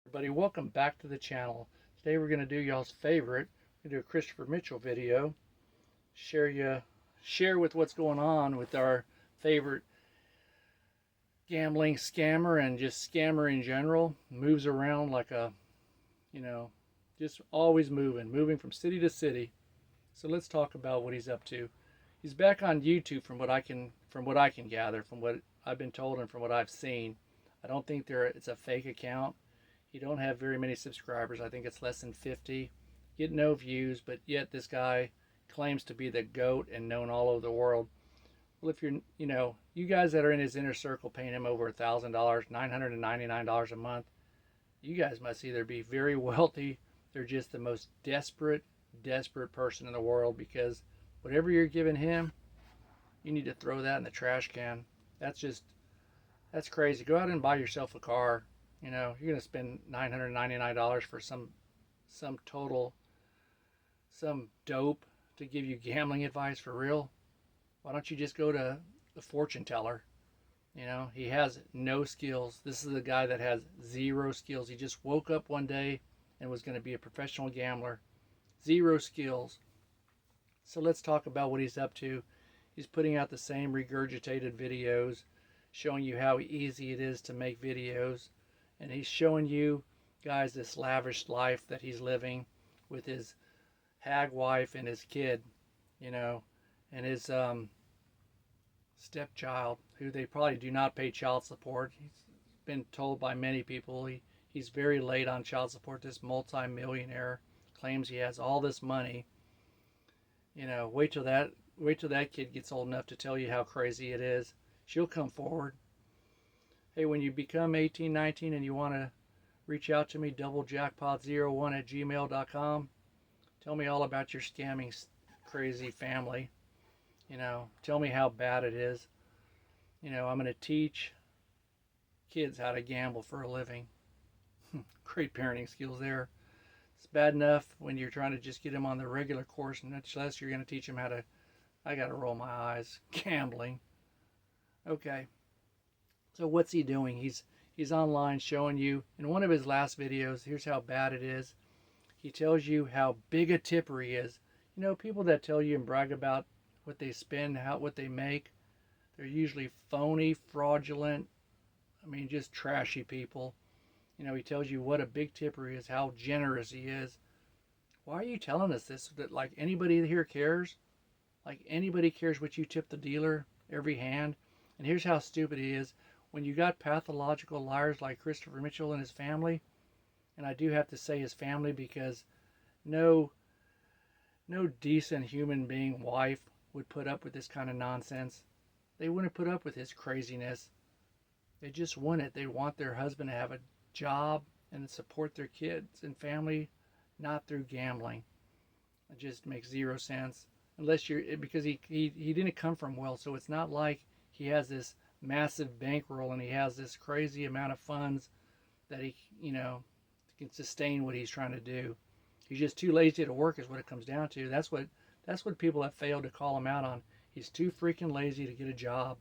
Everybody, welcome back to the channel. Today we're going to do y'all's favorite. We're going to do a Christopher Mitchell video. Share with what's going on with our favorite gambling scammer and just scammer in general. Moves around like a, just always moving from city to city. So let's talk about what he's up to. He's back on YouTube from what I can gather, from what I've been told and from what I've seen. I don't think it's a fake account. He don't have very many subscribers. I think it's less than 50. Get no views, but yet this guy claims to be the GOAT and known all over the world. Well, if you're, you guys that are in his inner circle paying him over $1,000, $999 a month, you guys must either be very wealthy. They're just the most desperate person in the world, because whatever you're giving him, you need to throw that in the trash can. That's crazy. Go out and buy yourself a car. You're going to spend $999 for some dope to give you gambling advice for real. Why don't you just go to the fortune teller? He has no skills. This is a guy that has zero skills. He just woke up one day and was going to be a professional gambler. Zero skills. So let's talk about what he's up to. He's putting out the same regurgitated videos, showing you how easy it is to make videos. And he's showing you guys this lavish life that he's living with his hag wife and his kid, and his stepchild, who they probably do not pay child support. He's been told by many people he's very late on child support. This multi-millionaire claims he has all this money. Wait till that kid gets old enough to tell you how crazy it is. She'll come forward. Hey, when you become 18, 19 and you want to reach out to me, doublejackpot01@gmail.com. Tell me all about your scamming crazy family. Tell me how bad it is. I'm going to teach kids how to gamble for a living. Great parenting skills there. It's bad enough when you're trying to just get them on the regular course, and much less you're going to teach them how to, I got to roll my eyes, gambling. Okay. So what's he doing? He's online showing you, in one of his last videos, here's how bad it is. He tells you how big a tipper he is. People that tell you and brag about what they spend, what they make, they're usually phony, fraudulent, just trashy people. He tells you what a big tipper he is, how generous he is. Why are you telling us this? That like anybody here cares? Like anybody cares what you tip the dealer every hand? And here's how stupid he is. When you got pathological liars like Christopher Mitchell and his family, and I do have to say his family because no decent human being wife would put up with this kind of nonsense. They wouldn't put up with his craziness. They just wouldn't. They want their husband to have a job and support their kids and family, not through gambling. It just makes zero sense. Because he didn't come from wealth, so it's not like he has this massive bankroll and he has this crazy amount of funds that he can sustain what he's trying to do. He's just too lazy to work is what it comes down to. That's what people have failed to call him out on. He's too freaking lazy to get a job.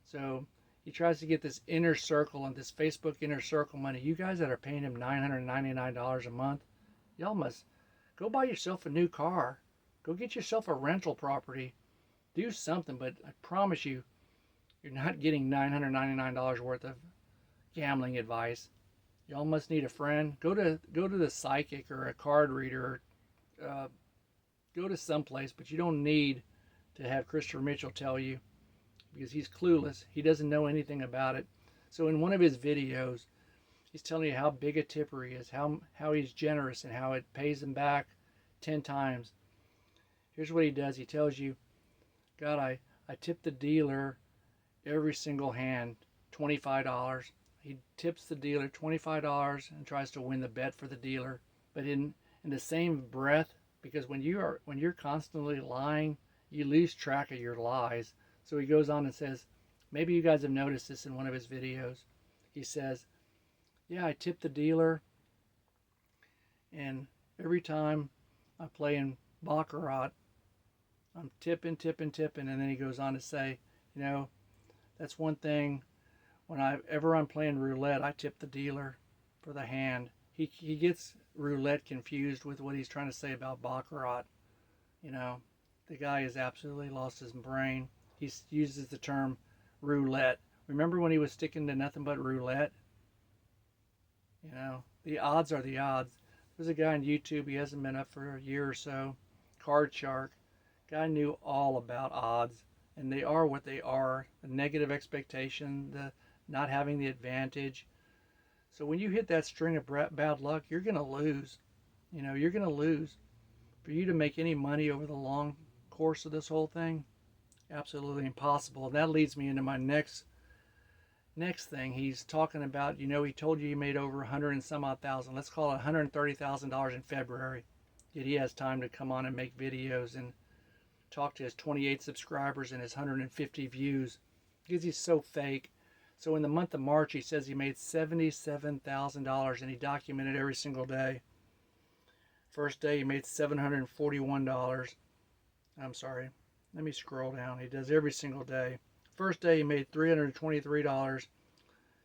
So he tries to get this inner circle and this Facebook inner circle money. You guys that are paying him $999 a month, y'all must go buy yourself a new car. Go get yourself a rental property. Do something, but I promise you, you're not getting $999 worth of gambling advice. Y'all must need a friend. Go to the psychic or a card reader. Go to someplace, but you don't need to have Christopher Mitchell tell you, because he's clueless. He doesn't know anything about it. So in one of his videos, he's telling you how big a tipper he is, how he's generous, and how it pays him back 10 times. Here's what he does. He tells you, God, I tip the dealer every single hand $25. He tips the dealer $25 and tries to win the bet for the dealer. But in the same breath, because when you're constantly lying, you lose track of your lies. So he goes on and says, maybe you guys have noticed this in one of his videos. He says, yeah, I tip the dealer, and every time I play in baccarat, I'm tipping, and then he goes on to say, that's one thing. Whenever I'm playing roulette, I tip the dealer. for the hand. He gets roulette confused with what he's trying to say about baccarat. You know, the guy has absolutely lost his brain. He uses the term roulette. Remember when he was sticking to nothing but roulette? You know, the odds are the odds. There's a guy on YouTube, he hasn't been up for a year or so, Card Shark. Guy knew all about odds, and they are what they are. The negative expectation, the not having the advantage. So when you hit that string of bad luck, you're going to lose. You know, you're going to lose. For you to make any money over the long course of this whole thing, absolutely impossible. And that leads me into my next thing. He's talking about, you know, he told you he made over 100 and some odd thousand. Let's call it $130,000 in February. Yet he has time to come on and make videos and talk to his 28 subscribers and his 150 views because he's so fake. So in the month of March, he says he made $77,000 and he documented every single day. First day, he made $741. I'm sorry. Let me scroll down. He does every single day. First day, he made $323.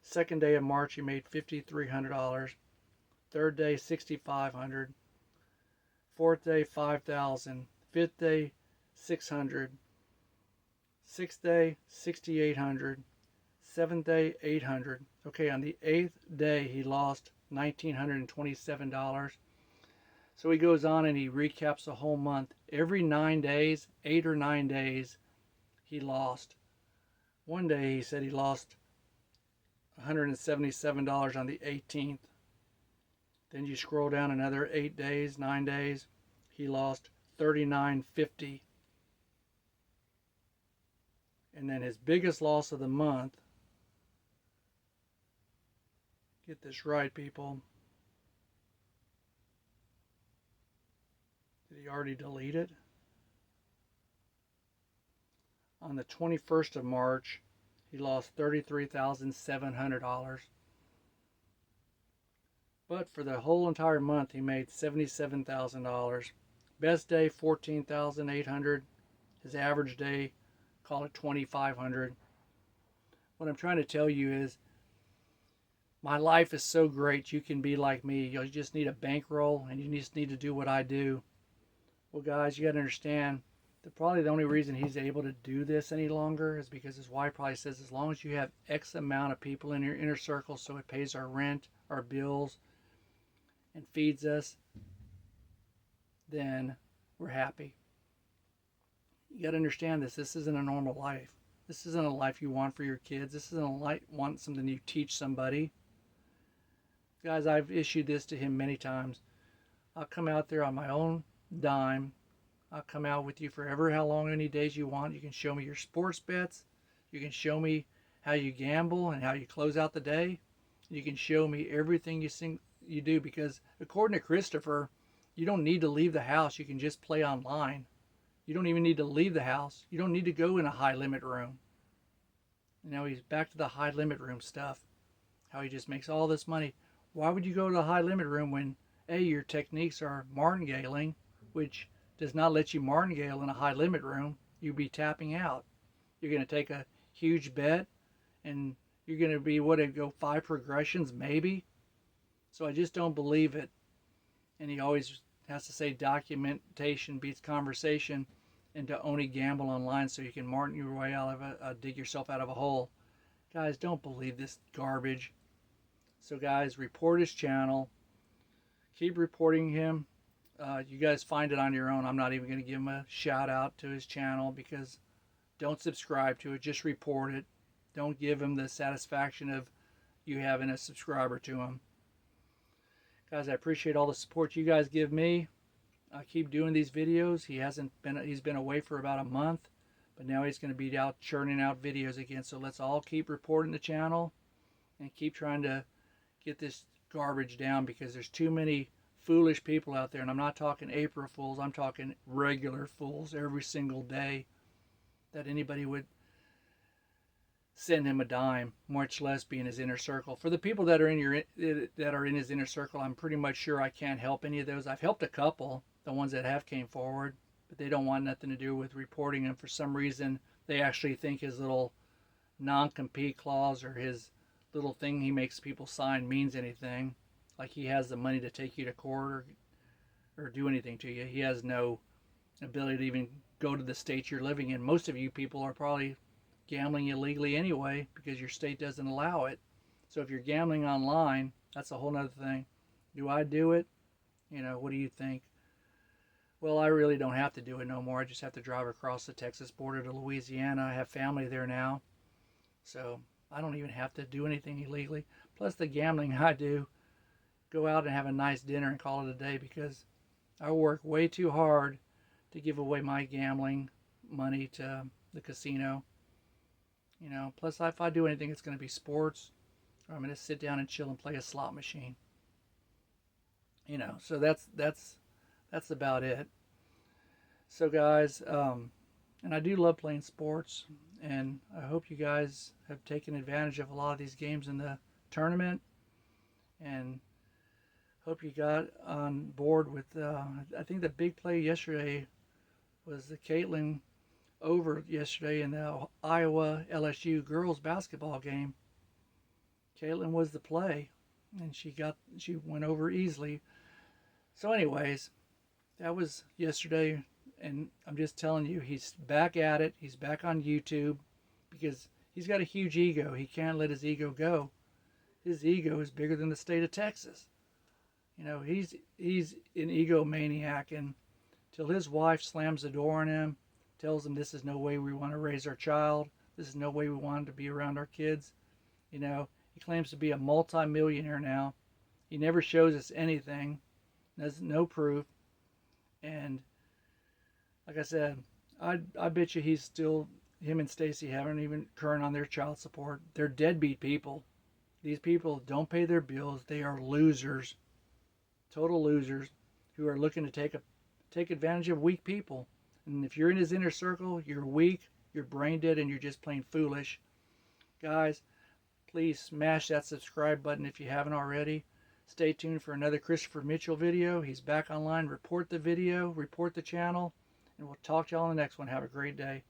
Second day of March, he made $5,300. Third day, $6,500. Fourth day, $5,000. Fifth day, $600. Sixth day, $6,800. Seventh day, $800. Okay, on the eighth day, he lost $1,927. So he goes on and he recaps the whole month. Every 9 days, 8 or 9 days, he lost. One day he said he lost $177 on the 18th. Then you scroll down another 8 days, 9 days, he lost $39.50. And then his biggest loss of the month, get this right, people. Did he already delete it? On the 21st of March, he lost $33,700. But for the whole entire month, he made $77,000. Best day, $14,800. His average day, call it $2,500. What I'm trying to tell you is, my life is so great, you can be like me. You just need a bankroll, and you just need to do what I do. Well, guys, you got to understand that probably the only reason he's able to do this any longer is because his wife probably says, as long as you have X amount of people in your inner circle so it pays our rent, our bills, and feeds us, then we're happy. You got to understand this. This isn't a normal life. This isn't a life you want for your kids. This isn't a life want something you teach somebody. Guys, I've issued this to him many times. I'll come out there on my own dime. I'll come out with you forever, how long, any days you want. You can show me your sports bets. You can show me how you gamble and how you close out the day. You can show me everything you do, because according to Christopher, you don't need to leave the house. You can just play online. You don't even need to leave the house. You don't need to go in a high limit room. You know, he's back to the high limit room stuff. How he just makes all this money. Why would you go to the high limit room when, A, your techniques are martingaling, which does not let you martingale in a high limit room. You'd be tapping out. You're going to take a huge bet and you're going to be, go 5 progressions maybe? So I just don't believe it. And he always has to say documentation beats conversation, and to only gamble online so you can martin your way out of dig yourself out of a hole. Guys, don't believe this garbage. So guys, report his channel. Keep reporting him. You guys find it on your own. I'm not even going to give him a shout out to his channel, because don't subscribe to it. Just report it. Don't give him the satisfaction of you having a subscriber to him. Guys, I appreciate all the support you guys give me. I keep doing these videos. He's been away for about a month, but now he's going to be out churning out videos again. So let's all keep reporting the channel and keep trying to get this garbage down, because there's too many foolish people out there. And I'm not talking April Fools. I'm talking regular fools every single day that anybody would send him a dime, much less be in his inner circle. For the people that are in his inner circle, I'm pretty much sure I can't help any of those. I've helped a couple, the ones that have came forward, but they don't want nothing to do with reporting him. For some reason, they actually think his little non-compete clause or his little thing he makes people sign means anything. like he has the money to take you to court or do anything to you. He has no ability to even go to the state you're living in. Most of you people are probably gambling illegally anyway because your state doesn't allow it. So if you're gambling online, that's a whole nother thing. Do I do it? What do you think? Well, I really don't have to do it no more. I just have to drive across the Texas border to Louisiana. I have family there now. So I don't even have to do anything illegally. Plus the gambling I do, go out and have a nice dinner and call it a day because I work way too hard to give away my gambling money to the casino. Plus if I do anything, it's going to be sports, or I'm going to sit down and chill and play a slot machine. So that's about it. So guys, and I do love playing sports, and I hope you guys have taken advantage of a lot of these games in the tournament, and hope you got on board with. I think the big play yesterday was the Caitlin over yesterday in the Iowa LSU girls basketball game. Caitlin was the play, and she went over easily. So, anyways, that was yesterday, and I'm just telling you, he's back at it. He's back on YouTube because he's got a huge ego. He can't let his ego go. His ego is bigger than the state of Texas. He's an egomaniac, and till his wife slams the door on him, tells him this is no way we want to raise our child. This is no way we want to be around our kids. He claims to be a multi-millionaire now. He never shows us anything. There's no proof. And like I said, I bet you him and Stacy haven't even current on their child support. They're deadbeat people. These people don't pay their bills. They are losers, total losers, who are looking to take advantage of weak people. And if you're in his inner circle, you're weak, you're brain dead, and you're just plain foolish. Guys, please smash that subscribe button if you haven't already. Stay tuned for another Christopher Mitchell video. He's back online. Report the video, report the channel, and we'll talk to y'all on the next one. Have a great day.